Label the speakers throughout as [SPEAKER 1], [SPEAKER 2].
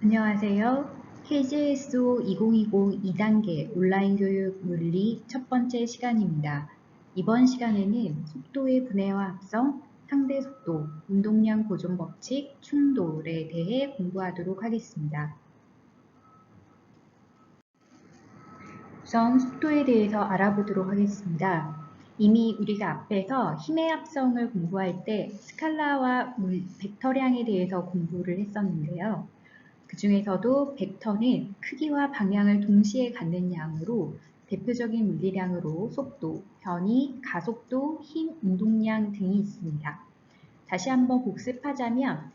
[SPEAKER 1] 안녕하세요. KJSO 2020 2단계 온라인 교육 물리 첫 번째 시간입니다. 이번 시간에는 속도의 분해와 합성, 상대 속도, 운동량 보존 법칙, 충돌에 대해 공부하도록 하겠습니다. 우선 속도에 대해서 알아보도록 하겠습니다. 이미 우리가 앞에서 힘의 합성을 공부할 때 스칼라와 벡터량에 대해서 공부를 했었는데요. 그 중에서도 벡터는 크기와 방향을 동시에 갖는 양으로 대표적인 물리량으로 속도, 변이, 가속도, 힘, 운동량 등이 있습니다. 다시 한번 복습하자면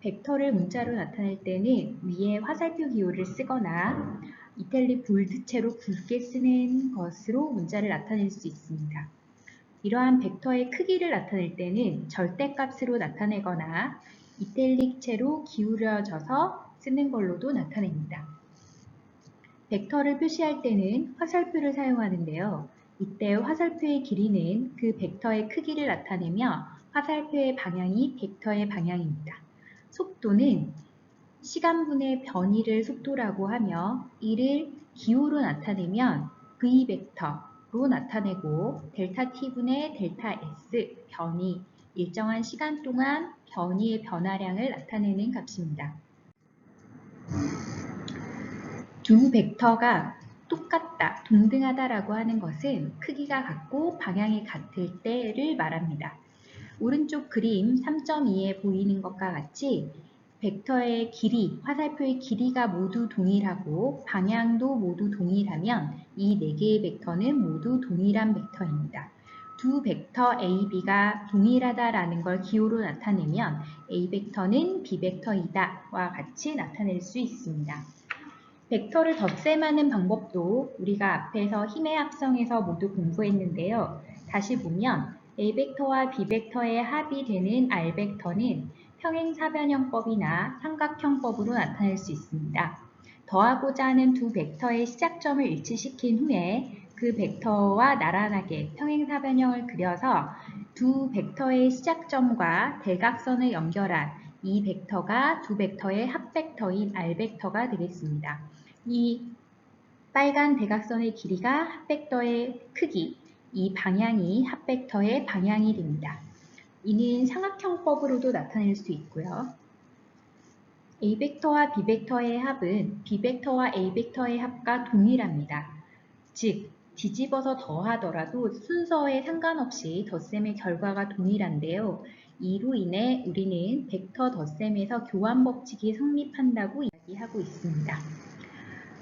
[SPEAKER 1] 벡터를 문자로 나타낼 때는 위에 화살표 기호를 쓰거나 이탈릭 볼드체로 굵게 쓰는 것으로 문자를 나타낼 수 있습니다. 이러한 벡터의 크기를 나타낼 때는 절대값으로 나타내거나 이탈릭체로 기울여져서 쓰는 걸로도 나타냅니다. 벡터를 표시할 때는 화살표를 사용하는데요. 이때 화살표의 길이는 그 벡터의 크기를 나타내며 화살표의 방향이 벡터의 방향입니다. 속도는 시간분의 변이를 속도라고 하며 이를 기호로 나타내면 V벡터로 나타내고 델타 T분의 델타 S 변이 일정한 시간 동안 변이의 변화량을 나타내는 값입니다. 두 벡터가 똑같다, 동등하다라고 하는 것은 크기가 같고 방향이 같을 때를 말합니다. 오른쪽 그림 3.2에 보이는 것과 같이 벡터의 길이, 화살표의 길이가 모두 동일하고 방향도 모두 동일하면 이 4개의 벡터는 모두 동일한 벡터입니다. 두 벡터 A, B가 동일하다라는 걸 기호로 나타내면 A 벡터는 B 벡터이다와 같이 나타낼 수 있습니다. 벡터를 덧셈하는 방법도 우리가 앞에서 힘의 합성에서 모두 공부했는데요. 다시 보면 A벡터와 B벡터의 합이 되는 R벡터는 평행사변형법이나 삼각형법으로 나타낼 수 있습니다. 더하고자 하는 두 벡터의 시작점을 일치시킨 후에 그 벡터와 나란하게 평행사변형을 그려서 두 벡터의 시작점과 대각선을 연결한 이 벡터가 두 벡터의 합벡터인 R벡터가 되겠습니다. 이 빨간 대각선의 길이가 합벡터의 크기, 이 방향이 합벡터의 방향이 됩니다. 이는 삼각형법으로도 나타낼 수 있고요. A벡터와 B벡터의 합은 B벡터와 A벡터의 합과 동일합니다. 즉, 뒤집어서 더하더라도 순서에 상관없이 덧셈의 결과가 동일한데요. 이로 인해 우리는 벡터 덧셈에서 교환 법칙이 성립한다고 이야기하고 있습니다.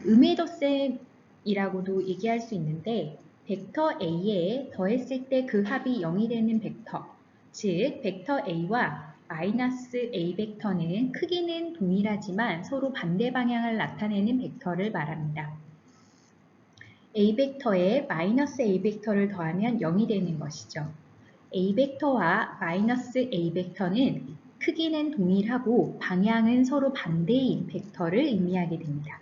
[SPEAKER 1] 음의 덧셈이라고도 얘기할 수 있는데 벡터 A에 더했을 때 그 합이 0이 되는 벡터, 즉 벡터 A와 마이너스 A 벡터는 크기는 동일하지만 서로 반대 방향을 나타내는 벡터를 말합니다. A 벡터에 마이너스 A 벡터를 더하면 0이 되는 것이죠. A 벡터와 마이너스 A 벡터는 크기는 동일하고 방향은 서로 반대인 벡터를 의미하게 됩니다.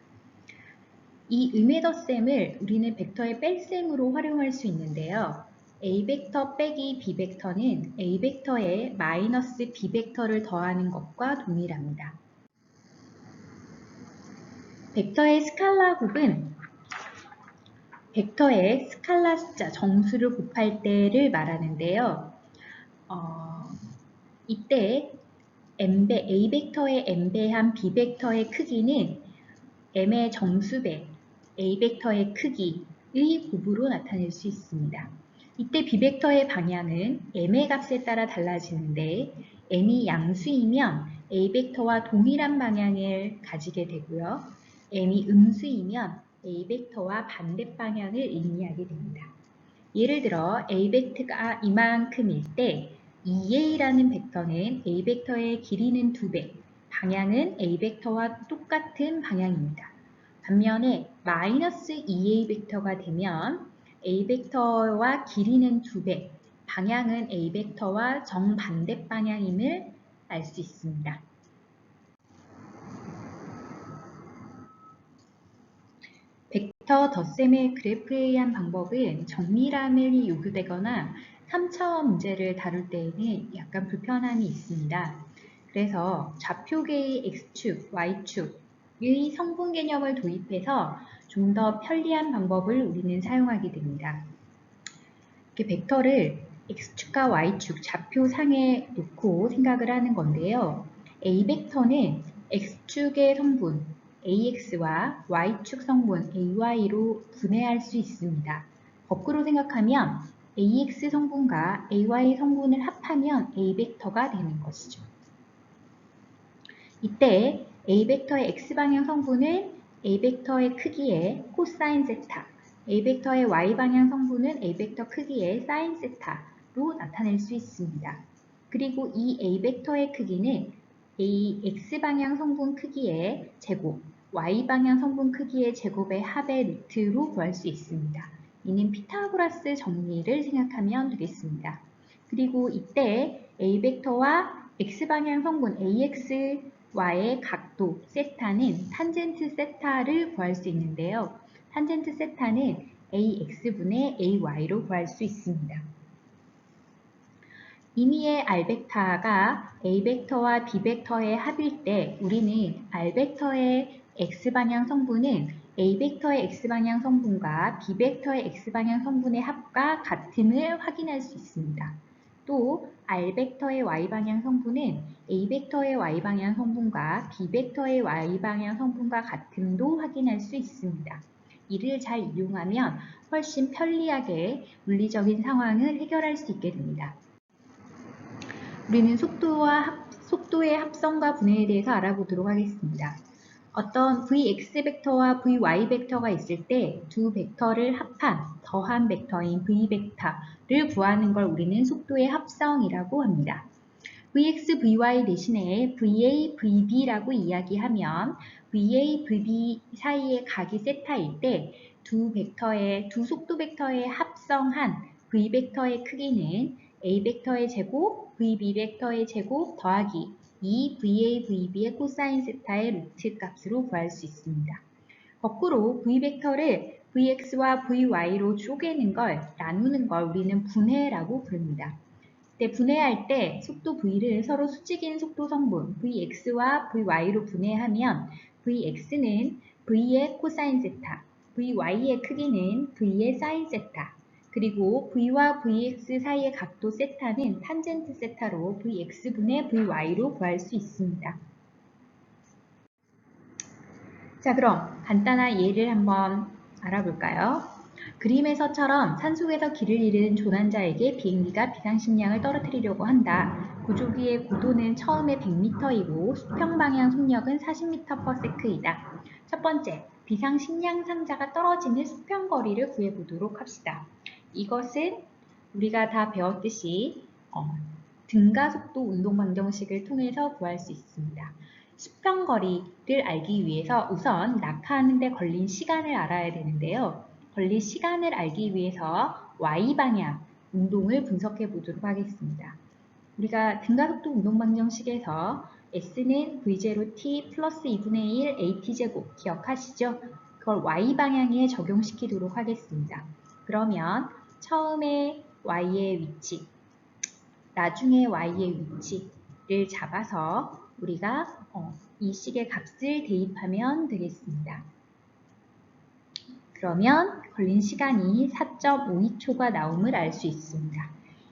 [SPEAKER 1] 이 음의 덧셈을 우리는 벡터의 뺄셈으로 활용할 수 있는데요. A벡터 빼기 B벡터는 A벡터에 마이너스 B벡터를 더하는 것과 동일합니다. 벡터의 스칼라 곱은 벡터의 스칼라 숫자 정수를 곱할 때를 말하는데요. 이때 A벡터의 n배한 B벡터의 크기는 m의 정수배 A벡터의 크기의 곱으로 나타낼 수 있습니다. 이때 B벡터의 방향은 m의 값에 따라 달라지는데 m이 양수이면 A벡터와 동일한 방향을 가지게 되고요. m이 음수이면 A벡터와 반대 방향을 의미하게 됩니다. 예를 들어 A벡터가 이만큼일 때 2a라는 벡터는 A벡터의 길이는 2배, 방향은 A벡터와 똑같은 방향입니다. 반면에 마이너스 2a 벡터가 되면 A벡터와 길이는 2배, 방향은 A벡터와 정반대 방향임을 알 수 있습니다. 벡터 덧셈의 그래프에 의한 방법은 정밀함이 요구되거나 3차원 문제를 다룰 때에는 약간 불편함이 있습니다. 그래서 좌표계의 X축, Y축, 성분 개념을 도입해서 좀 더 편리한 방법을 우리는 사용하게 됩니다. 이렇게 벡터를 x축과 y축 좌표상에 놓고 생각을 하는 건데요. a 벡터는 x축의 성분 ax와 y축 성분 ay로 분해할 수 있습니다. 거꾸로 생각하면 ax 성분과 ay 성분을 합하면 a 벡터가 되는 것이죠. 이때 a 벡터의 x방향 성분은 a 벡터의 크기의 코사인 세타, a 벡터의 y방향 성분은 a 벡터 크기의 사인 세타로 나타낼 수 있습니다. 그리고 이 a 벡터의 크기는 a x방향 성분 크기의 제곱, y방향 성분 크기의 제곱의 합의 루트로 구할 수 있습니다. 이는 피타고라스 정리를 생각하면 되겠습니다. 그리고 이때 a 벡터와 x방향 성분 ax와의 각도 세타는 탄젠트 세타를 구할 수 있는데요. 탄젠트 세타는 ax분의 ay로 구할 수 있습니다. 임의의 r벡터가 a벡터와 b벡터의 합일 때 우리는 r벡터의 x방향 성분은 a벡터의 x방향 성분과 b벡터의 x방향 성분의 합과 같음을 확인할 수 있습니다. 또 r벡터의 y방향 성분은 a벡터의 y방향 성분과 b벡터의 y방향 성분과 같음도 확인할 수 있습니다. 이를 잘 이용하면 훨씬 편리하게 물리적인 상황을 해결할 수 있게 됩니다. 우리는 속도의 합성과 분해에 대해서 알아보도록 하겠습니다. 어떤 vx 벡터와 vy 벡터가 있을 때 두 벡터를 합한 더한 벡터인 v 벡터를 구하는 걸 우리는 속도의 합성이라고 합니다. vx, vy 대신에 va, vb라고 이야기하면 va, vb 사이의 각이 세타일 때 두 속도 벡터의 합성한 v 벡터의 크기는 a 벡터의 제곱, vb 벡터의 제곱 더하기 2va, vb의 코사인 세타의 루트 값으로 구할 수 있습니다. 거꾸로 v 벡터를 vx와 vy로 쪼개는 걸, 나누는 걸 우리는 분해라고 부릅니다. 분해할 때 속도 v를 서로 수직인 속도 성분 vx와 vy로 분해하면 vx는 v의 코사인 세타, vy의 크기는 v의 사인 세타, 그리고 v와 vx 사이의 각도 세타는 탄젠트 세타로 vx분의 vy로 구할 수 있습니다. 자, 그럼 간단한 예를 한번 알아볼까요? 그림에서처럼 산속에서 길을 잃은 조난자에게 비행기가 비상식량을 떨어뜨리려고 한다. 구조기의 고도는 처음에 100m이고 수평방향 속력은 40m/s이다. 첫 번째, 비상식량 상자가 떨어지는 수평거리를 구해보도록 합시다. 이것은 우리가 다 배웠듯이 등가속도 운동방정식을 통해서 구할 수 있습니다. 수평거리를 알기 위해서 우선 낙하하는 데 걸린 시간을 알아야 되는데요. 걸린 시간을 알기 위해서 Y방향 운동을 분석해 보도록 하겠습니다. 우리가 등가속도 운동방정식에서 S는 V0t 플러스 2분의 1 AT제곱 기억하시죠? 그걸 Y방향에 적용시키도록 하겠습니다. 그러면 처음에 Y의 위치, 나중에 Y의 위치를 잡아서 우리가 이 식의 값을 대입하면 되겠습니다. 그러면 걸린 시간이 4.52초가 나옴을 알 수 있습니다.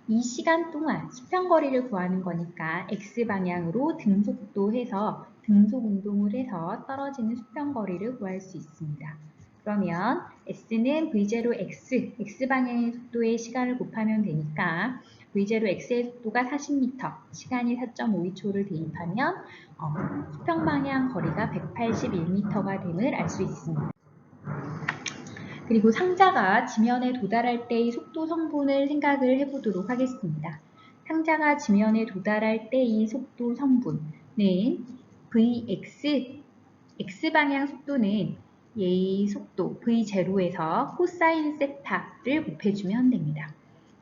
[SPEAKER 1] 이 시간 동안 수평거리를 구하는 거니까 X방향으로 등속도 해서 등속운동을 해서 떨어지는 수평거리를 구할 수 있습니다. 그러면 S는 V0X, X방향의 속도의 시간을 곱하면 되니까 V0X의 속도가 40m, 시간이 4.52초를 대입하면 수평방향 거리가 181m가 됨을 알 수 있습니다. 그리고 상자가 지면에 도달할 때의 속도 성분을 생각을 해보도록 하겠습니다. 상자가 지면에 도달할 때의 속도 성분은 Vx, X방향 속도는 얘의 속도 V0에서 코사인 세타를 곱해주면 됩니다.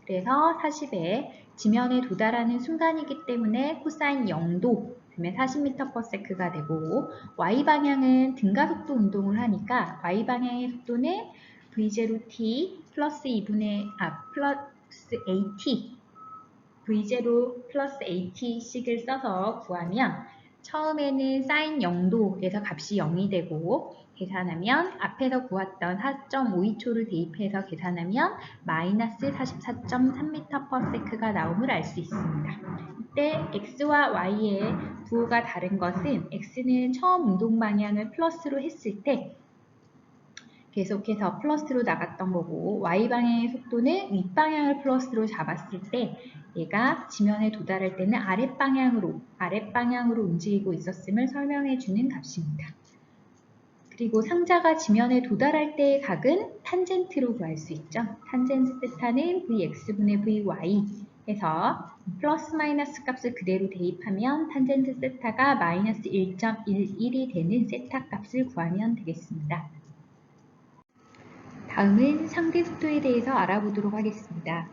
[SPEAKER 1] 그래서 40에 지면에 도달하는 순간이기 때문에 코사인 0도 되면 40m/s가 되고 Y방향은 등가속도 운동을 하니까 Y방향의 속도는 V0t 플러스 2분의 플러스 AT V0 플러스 AT식을 써서 구하면 처음에는 sin 0도에서 값이 0이 되고 계산하면 앞에서 구했던 4.52초를 대입해서 계산하면 마이너스 44.3m/s가 나옴을 알 수 있습니다. 이때 x와 y의 부호가 다른 것은 x는 처음 운동 방향을 플러스로 했을 때 계속해서 플러스로 나갔던 거고 y방향의 속도는 윗방향을 플러스로 잡았을 때 얘가 지면에 도달할 때는 아랫방향으로 움직이고 있었음을 설명해 주는 값입니다. 그리고 상자가 지면에 도달할 때의 각은 탄젠트로 구할 수 있죠. 탄젠트 세타는 vx분의 vy 해서 플러스 마이너스 값을 그대로 대입하면 탄젠트 세타가 마이너스 1.11이 되는 세타 값을 구하면 되겠습니다. 다음은 상대 속도에 대해서 알아보도록 하겠습니다.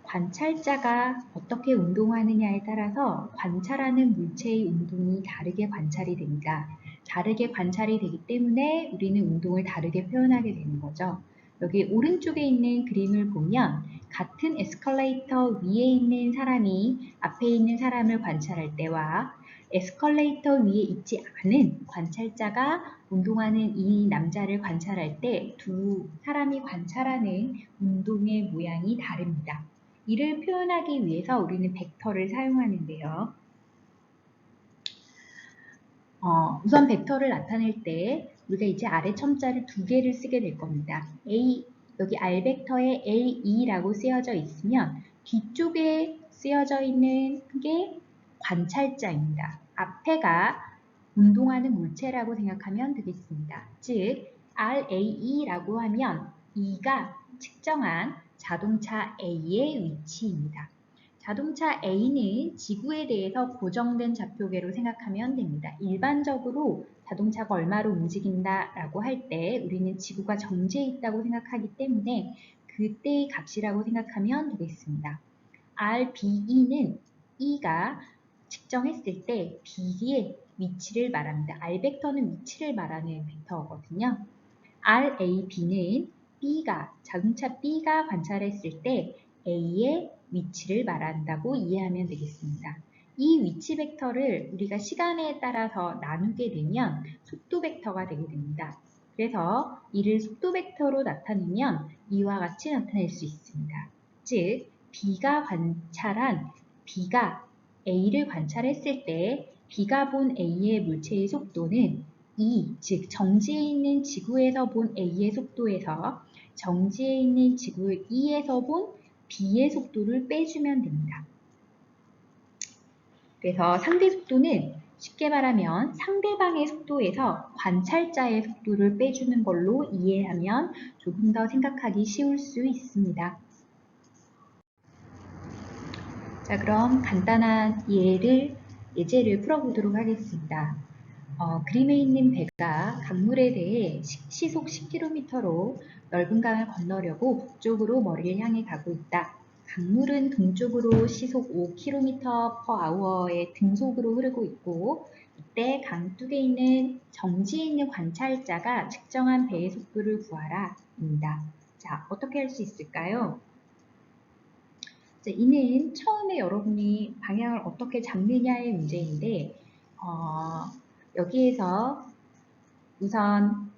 [SPEAKER 1] 관찰자가 어떻게 운동하느냐에 따라서 관찰하는 물체의 운동이 다르게 관찰이 됩니다. 다르게 관찰이 되기 때문에 우리는 운동을 다르게 표현하게 되는 거죠. 여기 오른쪽에 있는 그림을 보면 같은 에스컬레이터 위에 있는 사람이 앞에 있는 사람을 관찰할 때와 에스컬레이터 위에 있지 않은 관찰자가 운동하는 이 남자를 관찰할 때 두 사람이 관찰하는 운동의 모양이 다릅니다. 이를 표현하기 위해서 우리는 벡터를 사용하는데요. 우선 벡터를 나타낼 때 우리가 이제 아래 첨자를 두 개를 쓰게 될 겁니다. 여기 R 벡터에 LE라고 쓰여져 있으면 뒤쪽에 쓰여져 있는 게 관찰자입니다. 앞에가 운동하는 물체라고 생각하면 되겠습니다. 즉 RAE라고 하면 E가 측정한 자동차 A의 위치입니다. 자동차 A는 지구에 대해서 고정된 좌표계로 생각하면 됩니다. 일반적으로 자동차가 얼마로 움직인다라고 할 때 우리는 지구가 정지해 있다고 생각하기 때문에 그때의 값이라고 생각하면 되겠습니다. RBE는 E가 측정했을 때 B의 위치를 말합니다. R 벡터는 위치를 말하는 벡터거든요. RAB는 자동차 B가 관찰했을 때 A의 위치를 말한다고 이해하면 되겠습니다. 이 위치 벡터를 우리가 시간에 따라서 나누게 되면 속도 벡터가 되게 됩니다. 그래서 이를 속도 벡터로 나타내면 이와 같이 나타낼 수 있습니다. 즉 B가 A를 관찰했을 때 B가 본 A의 물체의 속도는 즉 정지해 있는 지구에서 본 A의 속도에서 정지해 있는 지구 E에서 본 B의 속도를 빼주면 됩니다. 그래서 상대 속도는 쉽게 말하면 상대방의 속도에서 관찰자의 속도를 빼주는 걸로 이해하면 조금 더 생각하기 쉬울 수 있습니다. 자, 그럼 간단한 예제를 풀어보도록 하겠습니다. 그림에 있는 배가 강물에 대해 시속 10km로 넓은 강을 건너려고 북쪽으로 머리를 향해 가고 있다. 강물은 동쪽으로 시속 5km/h의 등속으로 흐르고 있고 이때 강둑에 있는 정지해 있는 관찰자가 측정한 배의 속도를 구하라 입니다. 자, 어떻게 할 수 있을까요? 자, 이는 처음에 여러분이 방향을 어떻게 잡느냐의 문제인데 여기에서 우선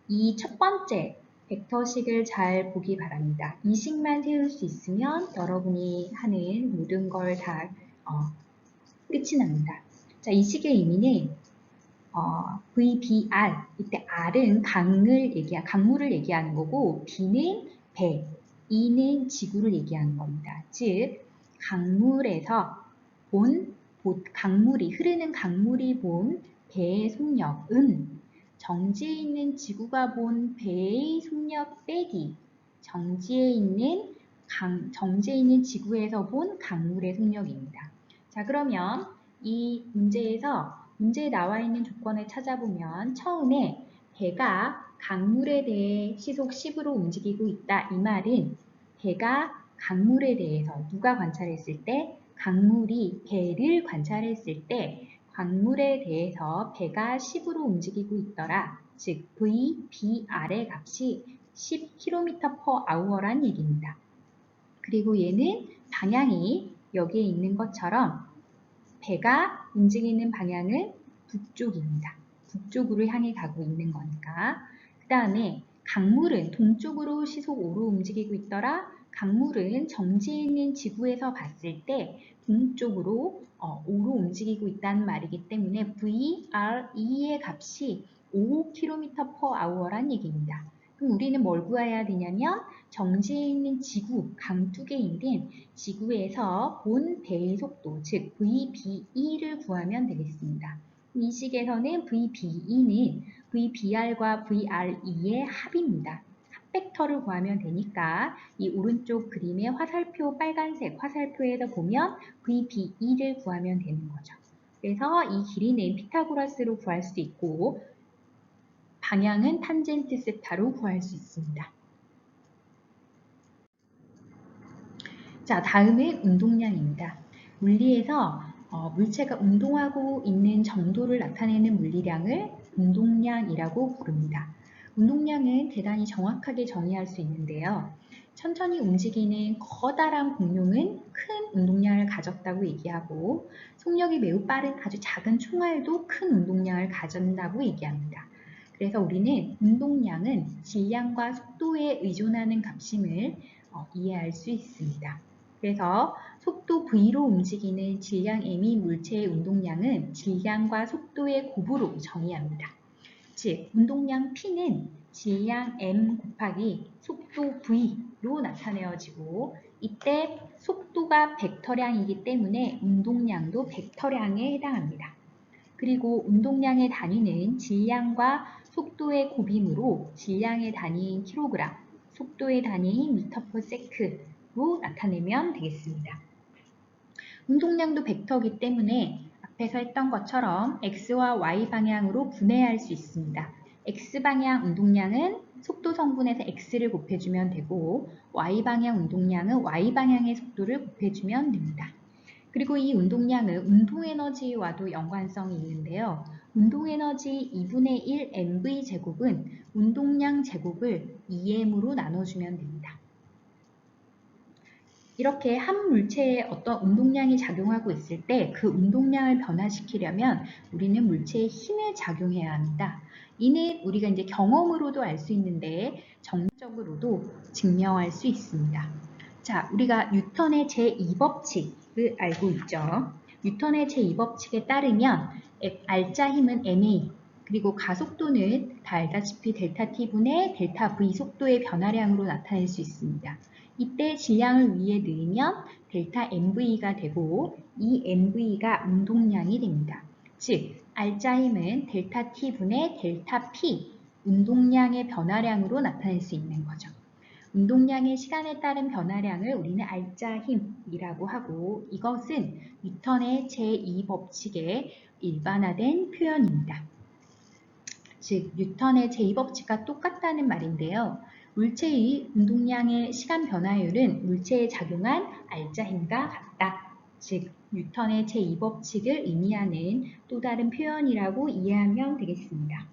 [SPEAKER 1] 이 첫 번째 벡터식을 잘 보기 바랍니다. 이 식만 세울 수 있으면 여러분이 하는 모든 걸 다 끝이 납니다. 자, 이 식의 의미는 VBR, 이때 R은 강물을 얘기하는 거고 B는 배, E는 지구를 얘기하는 겁니다. 즉 강물에서 흐르는 강물이 본 배의 속력은 정지해 있는 지구가 본 배의 속력 빼기 정지해 있는 지구에서 본 강물의 속력입니다. 자, 그러면 이 문제에 나와 있는 조건을 찾아보면 처음에 배가 강물에 대해 시속 10으로 움직이고 있다. 이 말은 배가 강물에 대해서 누가 관찰했을 때 강물이 배를 관찰했을 때 강물에 대해서 배가 10으로 움직이고 있더라. 즉 VBR의 값이 10km/h란 얘기입니다. 그리고 얘는 방향이 여기에 있는 것처럼 배가 움직이는 방향은 북쪽입니다. 북쪽으로 향해 가고 있는 거니까. 그 다음에 강물은 동쪽으로 시속 5로 움직이고 있더라. 강물은 정지해 있는 지구에서 봤을 때 동쪽으로 5로 움직이고 있다는 말이기 때문에 VRE의 값이 5km/h란 얘기입니다. 그럼 우리는 뭘 구해야 되냐면 정지해 있는 지구, 강둑에 있는 지구에서 본 배의 속도, 즉 VBE를 구하면 되겠습니다. 이 식에서는 VBE는 VBR과 VRE의 합입니다. 합벡터를 구하면 되니까 이 오른쪽 그림의 화살표 빨간색 화살표에다 보면 VBE를 구하면 되는 거죠. 그래서 이 길이는 피타고라스로 구할 수 있고 방향은 탄젠트 세타로 구할 수 있습니다. 자, 다음은 운동량입니다. 물리에서 물체가 운동하고 있는 정도를 나타내는 물리량을 운동량이라고 부릅니다. 운동량은 대단히 정확하게 정의할 수 있는데요. 천천히 움직이는 커다란 공룡은 큰 운동량을 가졌다고 얘기하고 속력이 매우 빠른 아주 작은 총알도 큰 운동량을 가진다고 얘기합니다. 그래서 우리는 운동량은 질량과 속도에 의존하는 값임을 이해할 수 있습니다. 그래서 속도 V로 움직이는 질량 M이 물체의 운동량은 질량과 속도의 곱으로 정의합니다. 즉, 운동량 P는 질량 M 곱하기 속도 V로 나타내어지고 이때 속도가 벡터량이기 때문에 운동량도 벡터량에 해당합니다. 그리고 운동량의 단위는 질량과 속도의 곱이므로 질량의 단위인 킬로그램, 속도의 단위인 미터/세크로 나타내면 되겠습니다. 운동량도 벡터이기 때문에 앞에서 했던 것처럼 x와 y 방향으로 분해할 수 있습니다. x방향 운동량은 속도 성분에서 x를 곱해주면 되고 y방향 운동량은 y방향의 속도를 곱해주면 됩니다. 그리고 이 운동량은 운동에너지와도 연관성이 있는데요. 운동에너지 2분의 1 mv제곱은 운동량 제곱을 2m으로 나눠주면 됩니다. 이렇게 한 물체에 어떤 운동량이 작용하고 있을 때 그 운동량을 변화시키려면 우리는 물체에 힘을 작용해야 합니다. 이는 우리가 이제 경험으로도 알 수 있는데 정적으로도 증명할 수 있습니다. 자, 우리가 뉴턴의 제2법칙을 알고 있죠. 뉴턴의 제2법칙에 따르면 R자 힘은 ma, 그리고 가속도는 다 알다시피 델타 t분의 델타 v 속도의 변화량으로 나타낼 수 있습니다. 이때 질량을 위에 넣으면 델타 mv가 되고 이 mv가 운동량이 됩니다. 즉, R자 힘은 델타 t분의 델타 p 운동량의 변화량으로 나타낼 수 있는 거죠. 운동량의 시간에 따른 변화량을 우리는 R자 힘이라고 하고 이것은 뉴턴의 제2법칙의 일반화된 표현입니다. 즉, 뉴턴의 제2법칙과 똑같다는 말인데요. 물체의 운동량의 시간 변화율은 물체에 작용한 R자 힘과 같다. 즉, 뉴턴의 제2법칙을 의미하는 또 다른 표현이라고 이해하면 되겠습니다.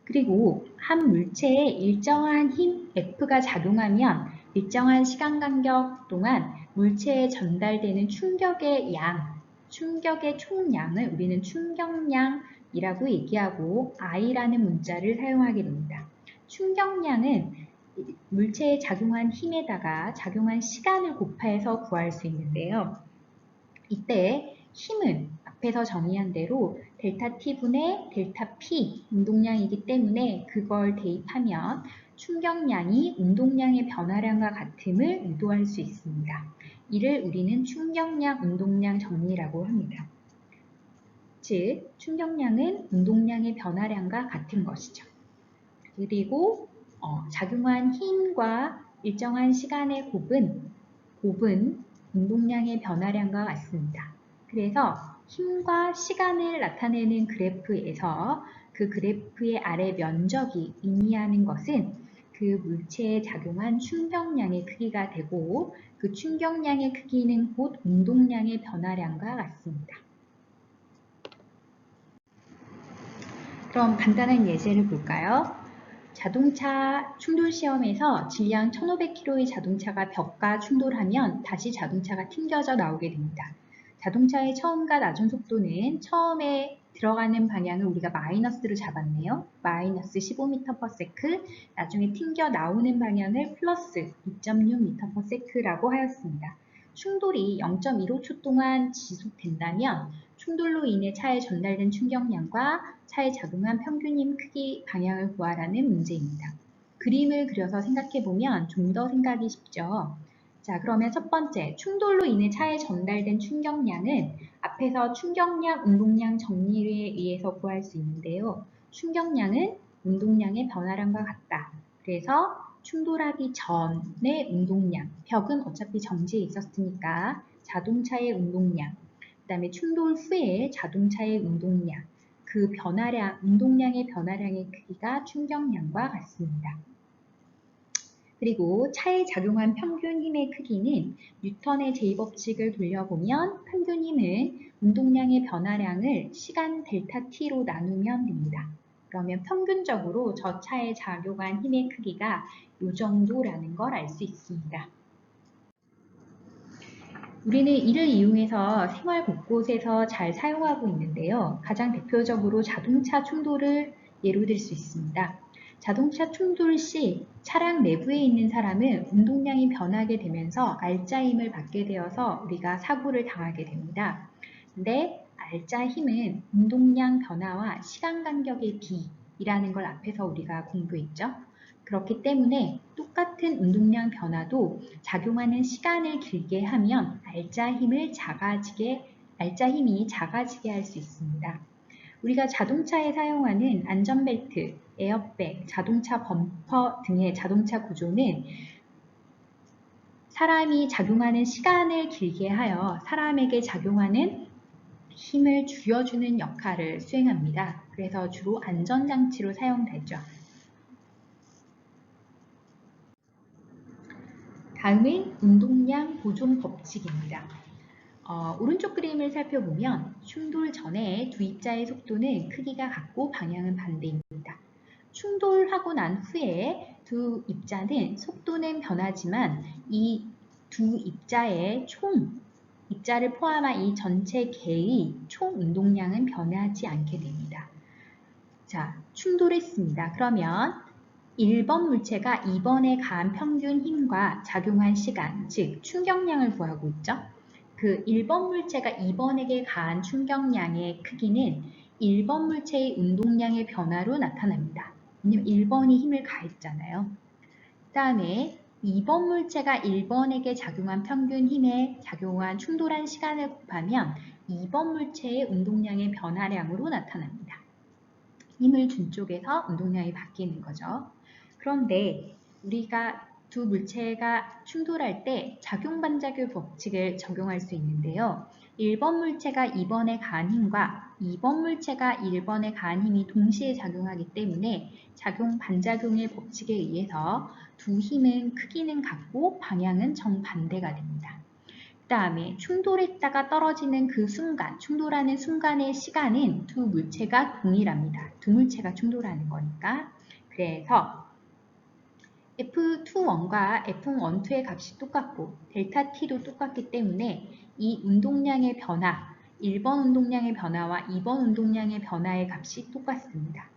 [SPEAKER 1] 그리고 한 물체에 일정한 힘 F가 작용하면 일정한 시간 간격 동안 물체에 전달되는 충격의 양, 충격의 총량을 우리는 충격량이라고 얘기하고 I라는 문자를 사용하게 됩니다. 충격량은 물체에 작용한 힘에다가 작용한 시간을 곱해서 구할 수 있는데요. 이때 힘은 앞에서 정의한 대로 델타 t분의 델타 p 운동량이기 때문에 그걸 대입하면 충격량이 운동량의 변화량과 같음을 유도할 수 있습니다. 이를 우리는 충격량 운동량 정리라고 합니다. 즉, 충격량은 운동량의 변화량과 같은 것이죠. 그리고 작용한 힘과 일정한 시간의 곱은 운동량의 변화량과 같습니다. 그래서 힘과 시간을 나타내는 그래프에서 그 그래프의 아래 면적이 의미하는 것은 그 물체에 작용한 충격량의 크기가 되고 그 충격량의 크기는 곧 운동량의 변화량과 같습니다. 그럼 간단한 예제를 볼까요? 자동차 충돌 시험에서 질량 1500km의 자동차가 벽과 충돌하면 다시 자동차가 튕겨져 나오게 됩니다. 자동차의 처음과 낮은 속도는 처음에 들어가는 방향을 우리가 마이너스로 잡았네요. 마이너스 15m/s, 나중에 튕겨 나오는 방향을 플러스 2.6m/s라고 하였습니다. 충돌이 0.15초 동안 지속된다면 충돌로 인해 차에 전달된 충격량과 차에 작용한 평균 힘 크기 방향을 구하라는 문제입니다. 그림을 그려서 생각해보면 좀 더 생각이 쉽죠. 자, 그러면 첫 번째, 충돌로 인해 차에 전달된 충격량은 앞에서 충격량, 운동량 정리에 의해서 구할 수 있는데요. 충격량은 운동량의 변화량과 같다. 그래서 충돌하기 전의 운동량, 벽은 어차피 정지해 있었으니까 자동차의 운동량, 그 다음에 충돌 후에 자동차의 운동량, 그 변화량, 운동량의 변화량의 크기가 충격량과 같습니다. 그리고 차에 작용한 평균 힘의 크기는 뉴턴의 제2법칙을 돌려보면 평균 힘은 운동량의 변화량을 시간 델타 t로 나누면 됩니다. 그러면 평균적으로 저 차에 작용한 힘의 크기가 이 정도라는 걸 알 수 있습니다. 우리는 이를 이용해서 생활 곳곳에서 잘 사용하고 있는데요. 가장 대표적으로 자동차 충돌을 예로 들 수 있습니다. 자동차 충돌 시 차량 내부에 있는 사람은 운동량이 변하게 되면서 알짜 힘을 받게 되어서 우리가 사고를 당하게 됩니다. 근데 알짜 힘은 운동량 변화와 시간 간격의 비라는 걸 앞에서 우리가 공부했죠. 그렇기 때문에 똑같은 운동량 변화도 작용하는 시간을 길게 하면 알짜 힘이 작아지게 할 수 있습니다. 우리가 자동차에 사용하는 안전벨트, 에어백, 자동차 범퍼 등의 자동차 구조는 사람이 작용하는 시간을 길게 하여 사람에게 작용하는 힘을 줄여주는 역할을 수행합니다. 그래서 주로 안전장치로 사용되죠. 다음은 운동량 보존 법칙입니다. 오른쪽 그림을 살펴보면 충돌 전에 두 입자의 속도는 크기가 같고 방향은 반대입니다. 충돌하고 난 후에 두 입자는 속도는 변하지만 이 두 입자의 입자를 포함한 이 전체 개의 총 운동량은 변하지 않게 됩니다. 자, 충돌했습니다. 그러면 1번 물체가 2번에 가한 평균 힘과 작용한 시간, 즉 충격량을 구하고 있죠. 그 1번 물체가 2번에게 가한 충격량의 크기는 1번 물체의 운동량의 변화로 나타납니다. 왜냐면 1번이 힘을 가했잖아요. 그 다음에 2번 물체가 1번에게 작용한 평균 힘에 작용한 충돌한 시간을 곱하면 2번 물체의 운동량의 변화량으로 나타납니다. 힘을 준 쪽에서 운동량이 바뀌는 거죠. 그런데 우리가 두 물체가 충돌할 때 작용반작용 법칙을 적용할 수 있는데요. 1번 물체가 2번에 가한 힘과 2번 물체가 1번에 가한 힘이 동시에 작용하기 때문에 작용반작용의 법칙에 의해서 두 힘은 크기는 같고 방향은 정반대가 됩니다. 그 다음에 충돌했다가 떨어지는 그 순간, 충돌하는 순간의 시간은 두 물체가 동일합니다. 두 물체가 충돌하는 거니까. 그래서 F21과 F12의 값이 똑같고 델타 T도 똑같기 때문에 이 운동량의 변화, 1번 운동량의 변화와 2번 운동량의 변화의 값이 똑같습니다.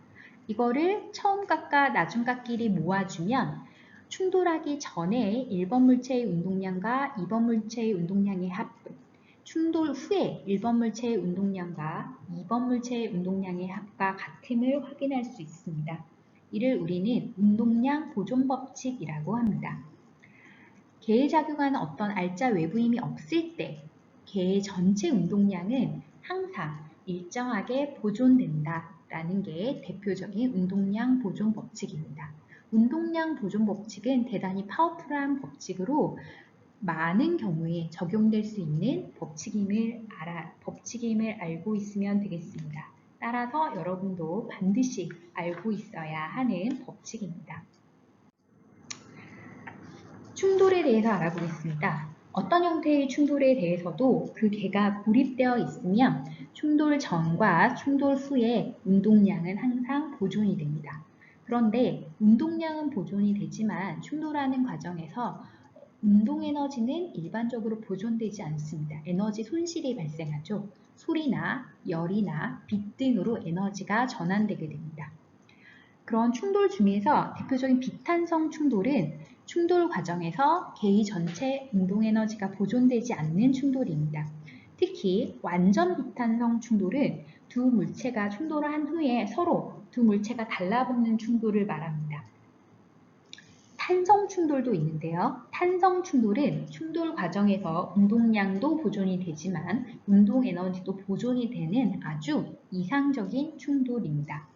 [SPEAKER 1] 이거를 처음 값과 나중 값끼리 모아주면 충돌하기 전에 1번 물체의 운동량과 2번 물체의 운동량의 합분, 충돌 후에 1번 물체의 운동량과 2번 물체의 운동량의 합과 같음을 확인할 수 있습니다. 이를 우리는 운동량 보존 법칙이라고 합니다. 개에 작용하는 어떤 알짜 외부 힘이 없을 때 개의 전체 운동량은 항상 일정하게 보존된다라는 게 대표적인 운동량 보존 법칙입니다. 운동량 보존 법칙은 대단히 파워풀한 법칙으로 많은 경우에 적용될 수 있는 법칙임을 알고 있으면 되겠습니다. 따라서 여러분도 반드시 알고 있어야 하는 법칙입니다. 충돌에 대해서 알아보겠습니다. 어떤 형태의 충돌에 대해서도 그 개가 고립되어 있으면 충돌 전과 충돌 후에 운동량은 항상 보존이 됩니다. 그런데 운동량은 보존이 되지만 충돌하는 과정에서 운동 에너지는 일반적으로 보존되지 않습니다. 에너지 손실이 발생하죠. 소리나 열이나 빛 등으로 에너지가 전환되게 됩니다. 그런 충돌 중에서 대표적인 비탄성 충돌은 충돌 과정에서 개의 전체 운동 에너지가 보존되지 않는 충돌입니다. 특히 완전 비탄성 충돌은 두 물체가 충돌을 한 후에 서로 두 물체가 달라붙는 충돌을 말합니다. 탄성 충돌도 있는데요. 탄성 충돌은 충돌 과정에서 운동량도 보존이 되지만 운동 에너지도 보존이 되는 아주 이상적인 충돌입니다.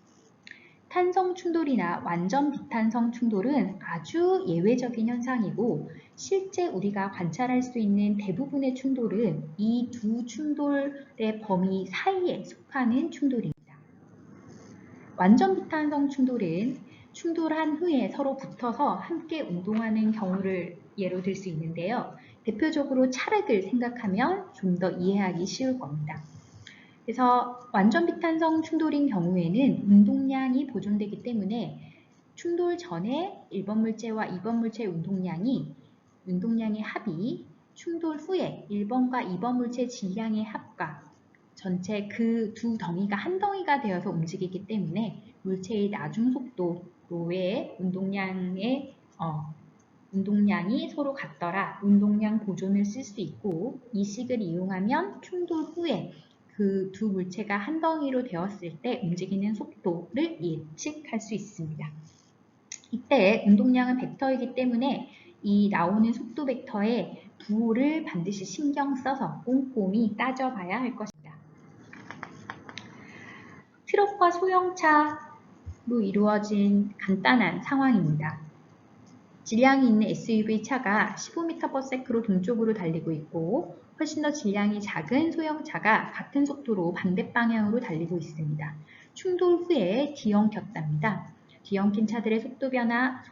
[SPEAKER 1] 탄성 충돌이나 완전 비탄성 충돌은 아주 예외적인 현상이고 실제 우리가 관찰할 수 있는 대부분의 충돌은 이 두 충돌의 범위 사이에 속하는 충돌입니다. 완전 비탄성 충돌은 충돌한 후에 서로 붙어서 함께 운동하는 경우를 예로 들 수 있는데요. 대표적으로 차력을 생각하면 좀 더 이해하기 쉬울 겁니다. 그래서 완전 비탄성 충돌인 경우에는 운동량이 보존되기 때문에 충돌 전에 1번 물체와 2번 물체의 운동량의 합이 충돌 후에 1번과 2번 물체 질량의 합과 전체 그 두 덩이가 한 덩이가 되어서 움직이기 때문에 물체의 나중 속도로의 운동량이 서로 같더라 운동량 보존을 쓸 수 있고 이 식을 이용하면 충돌 후에 그 두 물체가 한 덩이로 되었을 때 움직이는 속도를 예측할 수 있습니다. 이때 운동량은 벡터이기 때문에 이 나오는 속도 벡터의 부호를 반드시 신경 써서 꼼꼼히 따져봐야 할 것입니다. 트럭과 소형차로 이루어진 간단한 상황입니다. 질량이 있는 SUV 차가 15m/s로 동쪽으로 달리고 있고 훨씬 더 질량이 작은 소형차가 같은 속도로 반대 방향으로 달리고 있습니다. 충돌 후에 뒤엉켰답니다. 뒤엉킨 차들의 속도 변화,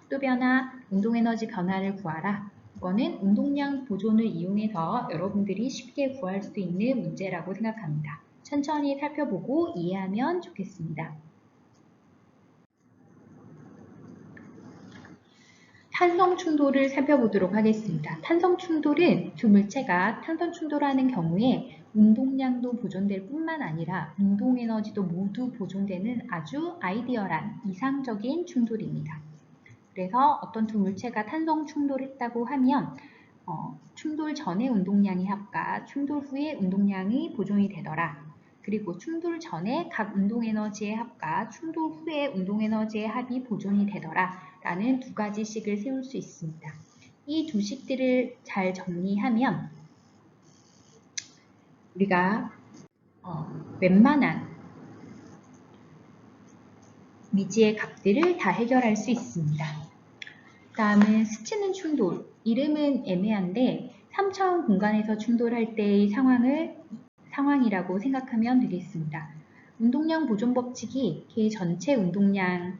[SPEAKER 1] 운동 에너지 변화를 구하라. 이거는 운동량 보존을 이용해서 여러분들이 쉽게 구할 수 있는 문제라고 생각합니다. 천천히 살펴보고 이해하면 좋겠습니다. 탄성 충돌을 살펴보도록 하겠습니다. 탄성 충돌은 두 물체가 탄성 충돌하는 경우에 운동량도 보존될 뿐만 아니라 운동 에너지도 모두 보존되는 아주 아이디얼한 이상적인 충돌입니다. 그래서 어떤 두 물체가 탄성 충돌했다고 하면 충돌 전에 운동량의 합과 충돌 후에 운동량이 보존이 되더라. 그리고 충돌 전에 각 운동 에너지의 합과 충돌 후에 운동 에너지의 합이 보존이 되더라 라는 두 가지 식을 세울 수 있습니다. 이 두 식들을 잘 정리하면 우리가 웬만한 미지의 값들을 다 해결할 수 있습니다. 다음은 스치는 충돌. 이름은 애매한데 3차원 공간에서 충돌할 때의 상황이라고 생각하면 되겠습니다. 운동량 보존 법칙이 개 전체 운동량이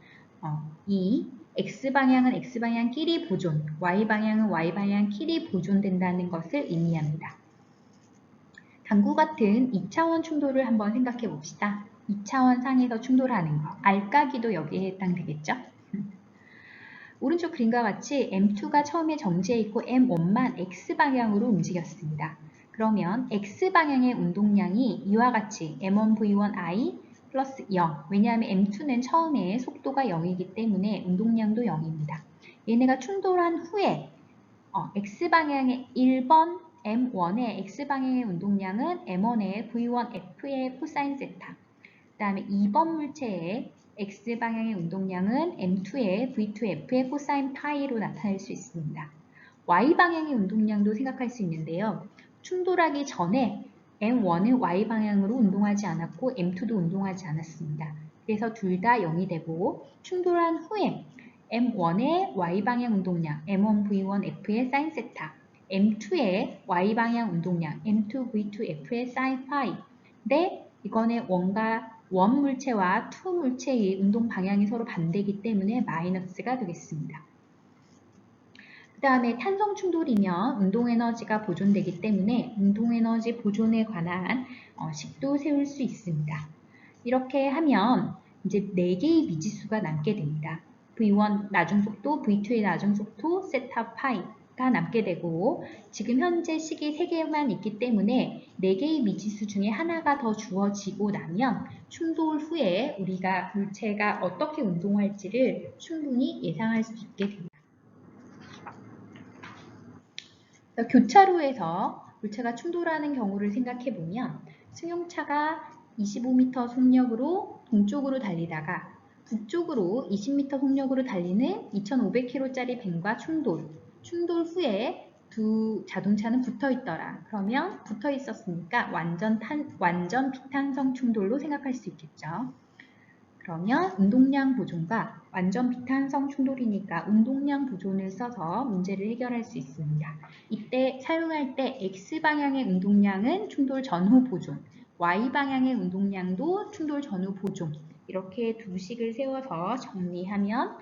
[SPEAKER 1] X방향은 X방향끼리 보존, Y방향은 Y방향끼리 보존된다는 것을 의미합니다. 당구 같은 2차원 충돌을 한번 생각해 봅시다. 2차원 상에서 충돌하는 거. 알까기도 여기에 해당되겠죠? 오른쪽 그림과 같이 M2가 처음에 정지해 있고 M1만 X방향으로 움직였습니다. 그러면 X방향의 운동량이 이와 같이 M1V1I 플러스 0. 왜냐하면 M2는 처음에 속도가 0이기 때문에 운동량도 0입니다. 얘네가 충돌한 후에 X방향의 1번 M1의 X방향의 운동량은 M1의 V1F의 코사인 세타. 그 다음에 2번 물체의 X방향의 운동량은 M2의 V2F의 코사인 파이로 나타낼 수 있습니다. Y방향의 운동량도 생각할 수 있는데요. 충돌하기 전에 M1은 Y방향으로 운동하지 않았고 M2도 운동하지 않았습니다. 그래서 둘 다 0이 되고 충돌한 후에 M1의 Y방향 운동량 M1V1F의 사인 세타, M2의 Y방향 운동량 M2V2F의 사인 파이. 근데 이거는 원 물체와 투 물체의 운동 방향이 서로 반대이기 때문에 마이너스가 되겠습니다. 그 다음에 탄성 충돌이면 운동 에너지가 보존되기 때문에 운동 에너지 보존에 관한 식도 세울 수 있습니다. 이렇게 하면 이제 4개의 미지수가 남게 됩니다. V1 나중속도, V2의 나중속도, 세타 파이. 남게 되고 지금 현재 식이 3개만 있기 때문에 4개의 미지수 중에 하나가 더 주어지고 나면 충돌 후에 우리가 물체가 어떻게 운동할지를 충분히 예상할 수 있게 됩니다. 교차로에서 물체가 충돌하는 경우를 생각해 보면 승용차가 25m 속력으로 동쪽으로 달리다가 북쪽으로 20m 속력으로 달리는 2500km짜리 밴과 충돌 후에 두 자동차는 붙어 있더라. 그러면 붙어 있었으니까 완전 비탄성 충돌로 생각할 수 있겠죠. 그러면 운동량 보존과 완전 비탄성 충돌이니까 운동량 보존을 써서 문제를 해결할 수 있습니다. 이때 사용할 때 X방향의 운동량은 충돌 전후 보존, Y방향의 운동량도 충돌 전후 보존, 이렇게 두 식을 세워서 정리하면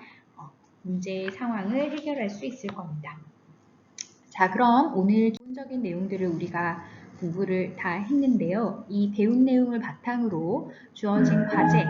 [SPEAKER 1] 문제 상황을 해결할 수 있을 겁니다. 자, 그럼 오늘 기본적인 내용들을 우리가 공부를 다 했는데요. 이 배운 내용을 바탕으로 주어진 과제 5